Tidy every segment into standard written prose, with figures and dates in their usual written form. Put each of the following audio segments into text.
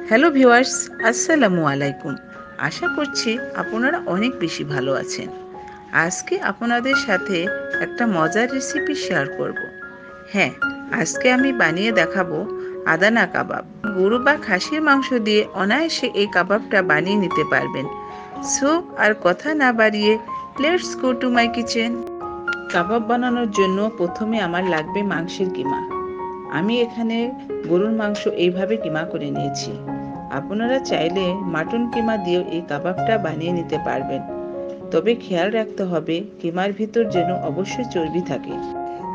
Hello viewers, আসসালামু আলাইকুম। আশা করছি আপনারা অনেক বেশি ভালো আছেন। আজকে আপনাদের সাথে একটা মজার রেসিপি শেয়ার করব। হ্যাঁ, আজকে আমি বানিয়ে দেখাবো আদানা কাবাব। গরু বা খাসির মাংস দিয়ে অনায়াসে এই কাবাবটা বানিয়ে নিতে পারবেন। সো আর কথা না বাড়িয়ে let's go to my kitchen. Kebab বানানোর জন্য প্রথমে আমার লাগবে মাংসের কিমা। আমি এখানে গরুর মাংস এইভাবে কিমা করে নিয়েছি। আপনারা চাইলে মাটন কিমা দিয়েও এই কাবাবটা বানিয়ে নিতে পারবেন, তবে খেয়াল রাখতে হবে কিমার ভিতর যেন অবশ্যই চর্বি থাকে।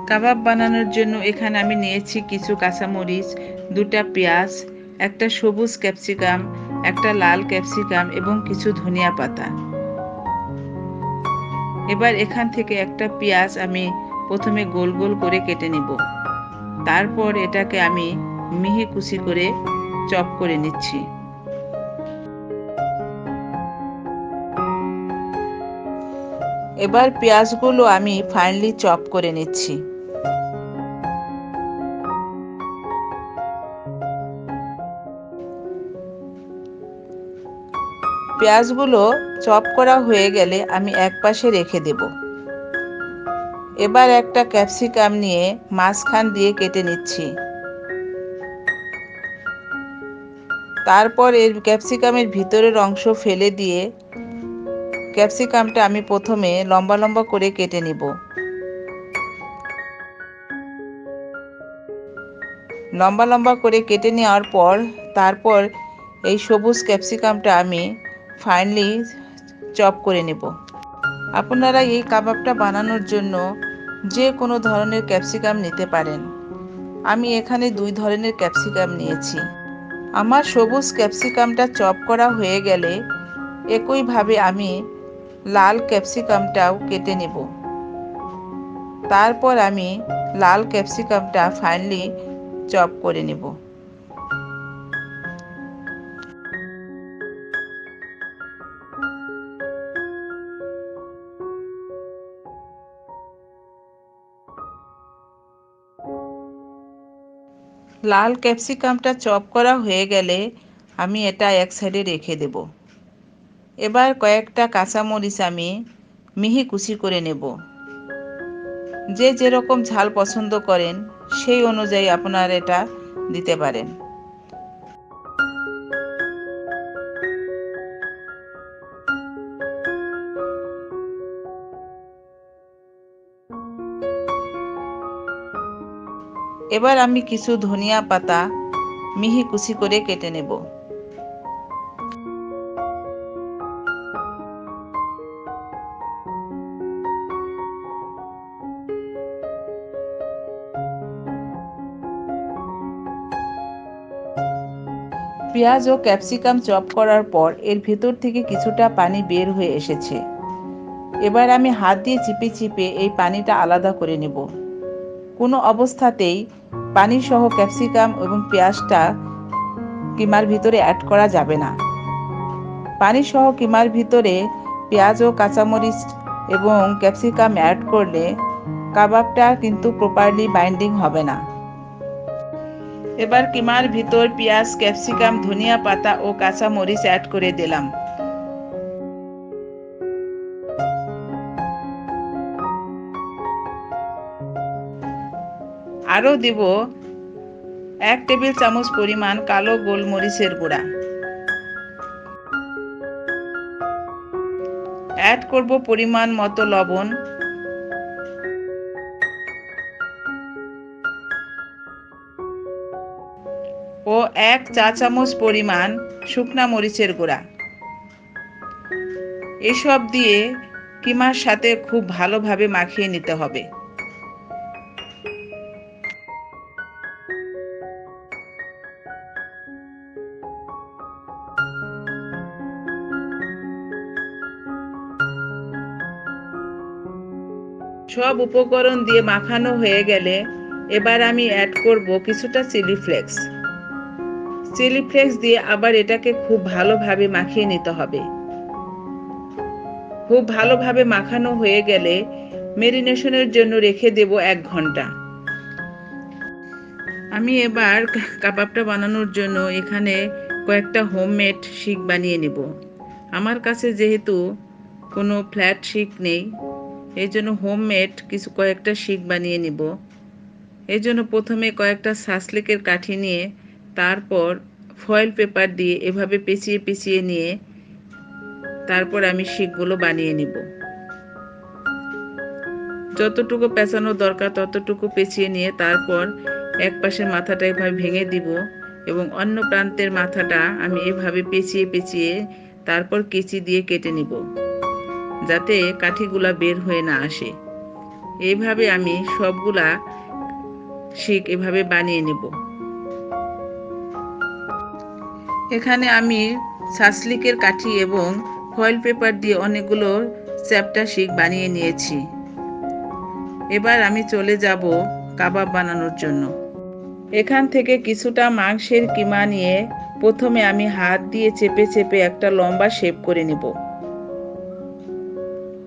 কাবাব বানানোর জন্য এখানে আমি নিয়েছি কিছু কাঁচামরিচ, 2টা পেঁয়াজ, একটা সবুজ ক্যাপসিকাম, একটা লাল ক্যাপসিকাম এবং কিছু ধনিয়া পাতা। এবার এখান থেকে একটা পেঁয়াজ আমি প্রথমে গোল গোল করে কেটে নিব। তারপর এটাকে আমি মিহি কুচি করে চপ করে নিচ্ছি। এবার পেঁয়াজগুলো আমি ফাইনলি চপ করে নিচ্ছি। পেঁয়াজগুলো চপ করা হয়ে গেলে আমি একপাশে রেখে দেব। এবার একটা ক্যাপসিকাম নিয়ে মাঝখান দিয়ে কেটে নিচ্ছি। তারপর এর ক্যাপসিকামের ভিতরের অংশ ফেলে দিয়ে ক্যাপসিকামটা আমি প্রথমে লম্বা লম্বা করে কেটে নিব। লম্বা লম্বা করে কেটে নেওয়ার পর তারপর এই সবুজ ক্যাপসিকামটা আমি ফাইনলি চপ করে নেব। আপনারা এই কাবাবটা বানানোর জন্য যে কোনো ধরনের ক্যাপসিকাম নিতে পারেন। আমি এখানে 2 ধরনের ক্যাপসিকাম নিয়েছি। আমার সবুজ ক্যাপসিকামটা চপ করা হয়ে গেলে একইভাবে আমি লাল ক্যাপসিকামটাও কেটে নেব। তারপর আমি লাল ক্যাপসিকামটা ফাইনলি চপ করে নেব। লাল ক্যাপসিকামটা চপ করা হয়ে গেলে আমি এটা এক সাইডে রেখে দেব। এবার কয়েকটা কাঁচামরিচ আমি মিহি কুচি করে নেব। যে যেরকম ঝাল পছন্দ করেন সেই অনুযায়ী আপনারা এটা দিতে পারেন। এবার আমি কিছু ধনিয়া পাতা মিহি কুচি করে কেটে নেব। পেঁয়াজ ও ক্যাপসিকাম চপ করার পর এর ভেতর থেকে কিছুটা পানি বের হয়ে এসেছে। এবার আমি হাত দিয়ে চিপে চিপে এই পানিটা আলাদা করে নেব। কোনো অবস্থাতেই পানি সহ ক্যাপসিকাম এবং পেঁয়াজটা কিমার ভিতরে অ্যাড করা যাবে না। পানি সহ কিমার ভিতরে পেঁয়াজ ও কাঁচামরিচ এবং ক্যাপসিকাম অ্যাড করলে কাবাবটা কিন্তু প্রপারলি বাইন্ডিং হবে না। এবার কিমার ভিতর পেঁয়াজ, ক্যাপসিকাম, ধনিয়া পাতা ও কাঁচামরিচ অ্যাড করে দিলাম। আরও দেব 1 টেবিল চামচ পরিমাণ কালো গোলমরিচের গুঁড়া। অ্যাড করব পরিমাণ মতো লবণ ও 1 চা চামচ পরিমাণ শুকনা মরিচের গুঁড়া। এসব দিয়ে কিমার সাথে খুব ভালোভাবে মাখিয়ে নিতে হবে। সব উপকরণ দিয়ে মাখানো হয়ে গেলে এবার আমি অ্যাড করব কিছুটা চিলি ফ্লেক্স। চিলি ফ্লেক্স দিয়ে আবার এটাকে খুব ভালোভাবে মাখিয়ে নিতে হবে। খুব ভালোভাবে মাখানো হয়ে গেলে মেরিনেশনের জন্য রেখে দেব 1 ঘন্টা। আমি এবার কাবাবটা বানানোর জন্য এখানে কয়েকটা হোমমেড শিক বানিয়ে নেব। আমার কাছে যেহেতু কোনো ফ্ল্যাট শিক নেই, এই জন্য হোমমেড কয়েকটা শিক বানিয়ে নেব। এই জন্য প্রথমে কয়েকটা সাসলিকের কাঠি নিয়ে তারপর ফয়েল পেপার দিয়ে এভাবে পেঁচিয়ে পেঁচিয়ে নিয়ে তারপর আমি শিকগুলো বানিয়ে নেব। যতটুকু পেঁচানো দরকার ততটুকু পেঁচিয়ে নিয়ে তারপর এক পাশের মাথাটা এভাবে ভেঙে দিব এবং অন্য প্রান্তের মাথাটা আমি এভাবে পেঁচিয়ে পেঁচিয়ে তারপর কেচি দিয়ে কেটে নিব, যাতে কাঠিগুলা বের হয়ে না আসে। এইভাবে আমি সবগুলা শিক এভাবে বানিয়ে নেব। এখানে আমি সাসলিকের কাঠি এবং ফয়েল পেপার দিয়ে অনেকগুলো চ্যাপ্টা শিক বানিয়ে নিয়েছি। এবার আমি চলে যাব কাবাব বানানোর জন্য। এখান থেকে কিছুটা মাংসের কিমা নিয়ে প্রথমে আমি হাত দিয়ে চেপে চেপে একটা লম্বা শেপ করে নেব।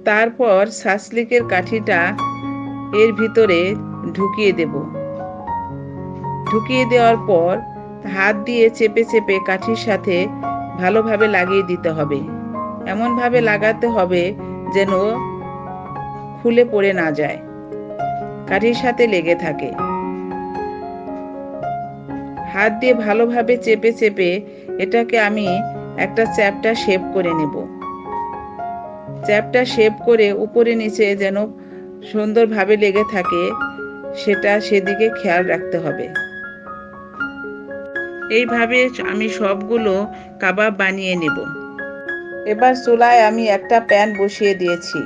তারপর সাসলিকের কাঠিটা এর ভিতরে ঢুকিয়ে দেব। ঢুকিয়ে দেওয়ার পর হাত দিয়ে চেপে চেপে কাঠির সাথে ভালোভাবে লাগিয়ে দিতে হবে। এমনভাবে লাগাতে হবে যেন খুলে পড়ে না যায়, কাঠির সাথে লেগে থাকে। হাত দিয়ে ভালোভাবে চেপে চেপে এটাকে আমি একটা চ্যাপ্টা শেপ করে নেব। চ্যাপ্টা শেপ করে উপরে নিচে যেন সুন্দরভাবে লেগে থাকে সেদিকে খেয়াল রাখতে হবে। এইভাবে আমি সবগুলো কাবাব বানিয়ে নেব। এবার চুলায় আমি একটা প্যান বসিয়ে দিয়েছি।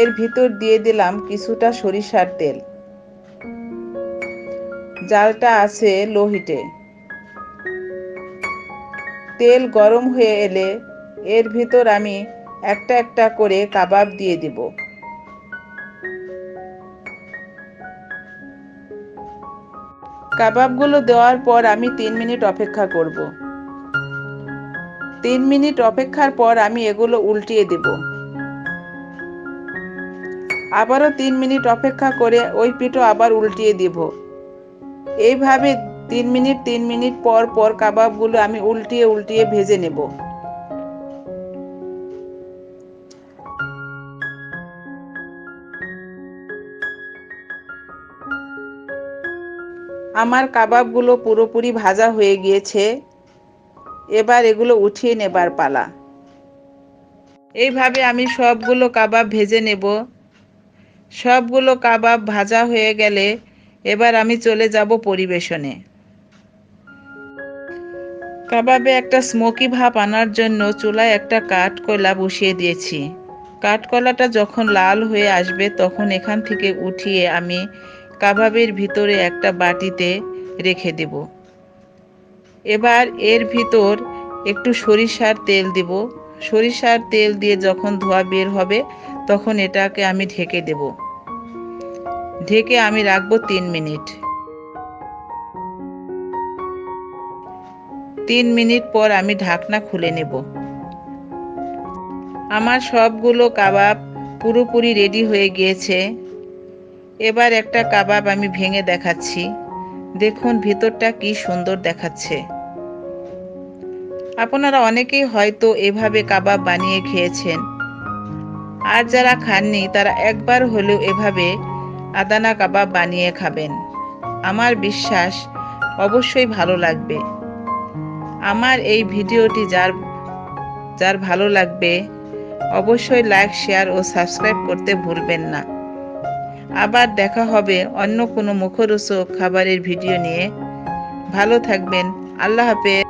এর ভিতর দিয়ে দিলাম কিছুটা সরিষার তেল। জালটা আছে লো হিটে। তেল গরম হয়ে এলে এর ভিতর আমি একটা একটা করে কাবাব দিয়ে দিব। কাবাবগুলো দেওয়ার পর আমি 3 মিনিট অপেক্ষা করব। 3 মিনিট অপেক্ষার পর আমি এগুলো উল্টিয়ে দেব। আবারও 3 মিনিট অপেক্ষা করে ওই পিঠও আবার উল্টিয়ে দেব। এইভাবে 3 মিনিট পর পর কাবাবগুলো আমি উল্টিয়ে উল্টিয়ে ভেজে নেব। আমার কাবাবগুলো পুরোপুরি ভাজা হয়ে গিয়েছে। এবার এগুলো উঠিয়ে নেবার পালা। এইভাবে আমি সবগুলো কাবাব ভেজে নেব। সবগুলো কাবাব ভাজা হয়ে গেলে এবার আমি চলে যাব পরিবেশনে। কাবাবে একটা স্মোকি ভাব আনার জন্য চুলায় একটা কাঠকয়লা বসিয়ে দিয়েছি। কাঠকয়লাটা যখন লাল হয়ে আসবে তখন এখান থেকে উঠিয়ে আমি কাবাবের ভিতরে একটা বাটিতে রেখে দেব। এবার এর ভিতর একটু সরিষার তেল দেব। সরিষার তেল দিয়ে যখন ধোঁয়া বের হবে তখন এটাকে আমি ঢেকে দেব। ঢেকে আমি রাখবো 3 মিনিট। 3 মিনিট পর আমি ঢাকনা খুলে নেব। আমার সবগুলো কাবাব পুরোপুরি রেডি হয়ে গিয়েছে। এবার একটা কাবাব আমি ভেঙে দেখাচ্ছি। দেখুন ভিতরটা কি সুন্দর দেখাচ্ছে। আপনারা অনেকেই হয়তো এভাবে কাবাব বানিয়ে খেয়েছেন। আর যারা খাননি তারা একবার হলেও এভাবে আদানা কাবাব বানিয়ে খাবেন। আমার বিশ্বাস অবশ্যই ভালো লাগবে। আমার এই ভিডিওটি যার ভালো লাগবে অবশ্যই লাইক, শেয়ার ও সাবস্ক্রাইব করতে ভুলবেন না। আবার দেখা হবে অন্য কোনো মুখরোচক খাবারের ভিডিও নিয়ে। ভালো থাকবেন। আল্লাহ হাফেজ।